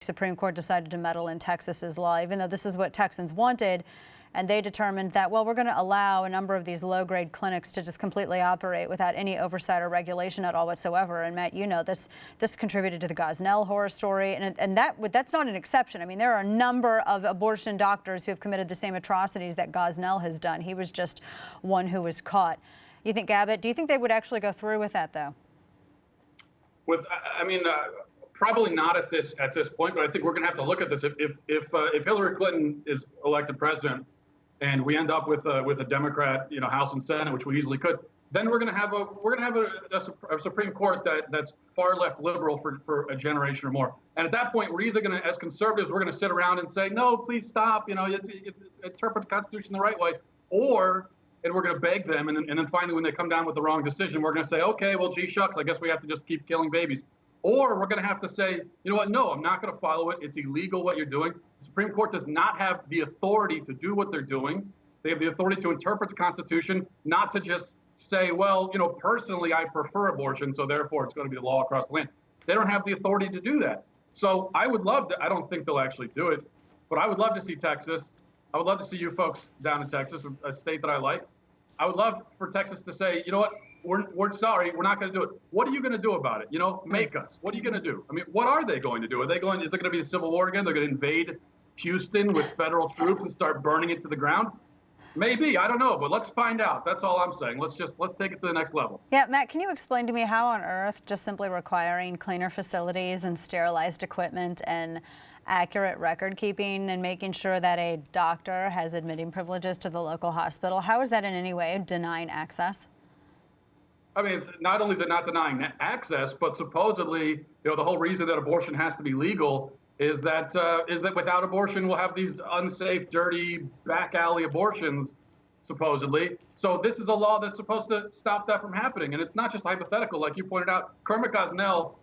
Supreme Court decided to meddle in Texas's law, even though this is what Texans wanted. And they determined that, well, we're going to allow a number of these low-grade clinics to just completely operate without any oversight or regulation at all whatsoever. And Matt, you know, this contributed to the Gosnell horror story. And that's not an exception. I mean, there are a number of abortion doctors who have committed the same atrocities that Gosnell has done. He was just one who was caught. You think, Abbott, do you think they would actually go through with that, though? Probably not at this point, but I think we're going to have to look at this. If Hillary Clinton is elected president, and we end up with a Democrat, House and Senate, which we easily could, then we're going to have a Supreme Court that's far left liberal for a generation or more. And at that point, we're either going to, as conservatives, we're going to sit around and say, no, please stop. Interpret the Constitution the right way, and we're going to beg them, and then finally, when they come down with the wrong decision, we're going to say, okay, well, gee shucks, I guess we have to just keep killing babies. Or we're going to have to say, you know what, no, I'm not going to follow it. It's illegal what you're doing. The Supreme Court does not have the authority to do what they're doing. They have the authority to interpret the Constitution, not to just say, well, personally, I prefer abortion, so therefore it's going to be the law across the land. They don't have the authority to do that. So I would love to, I don't think they'll actually do it, but I would love to see Texas. I would love to see you folks down in Texas, a state that I like. I would love for Texas to say, you know what? We're sorry, we're not going to do it. What are you going to do about it? Make us. What are you going to do? I mean, what are they going to do? Is it going to be a civil war again? They're going to invade Houston with federal troops and start burning it to the ground? Maybe, I don't know, but let's find out. That's all I'm saying. Let's take it to the next level. Yeah, Matt, can you explain to me how on earth just simply requiring cleaner facilities and sterilized equipment and accurate record keeping and making sure that a doctor has admitting privileges to the local hospital, how is that in any way denying access? I mean, not only is it not denying access, but supposedly, the whole reason that abortion has to be legal is that without abortion, we'll have these unsafe, dirty, back alley abortions, supposedly. So this is a law that's supposed to stop that from happening. And it's not just hypothetical. Like you pointed out, Kermit Gosnell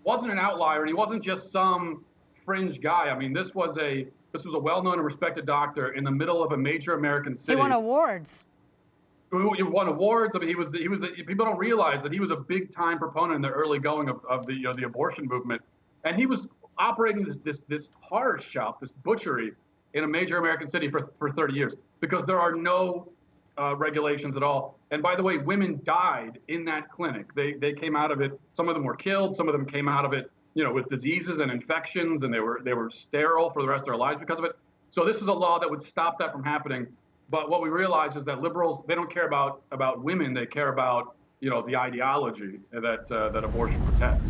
wasn't an outlier, and he wasn't just some fringe guy. I mean, this was a well-known and respected doctor in the middle of a major American city. He won awards. He won awards. I mean, people don't realize that he was a big-time proponent in the early going of the abortion movement, and he was operating this horror shop, this butchery, in a major American city for 30 years because there are no regulations at all. And by the way, women died in that clinic. They came out of it. Some of them were killed. Some of them came out of it, with diseases and infections, and they were sterile for the rest of their lives because of it. So this is a law that would stop that from happening. But what we realize is that liberals, they don't care about women. They care about, the ideology that abortion protects.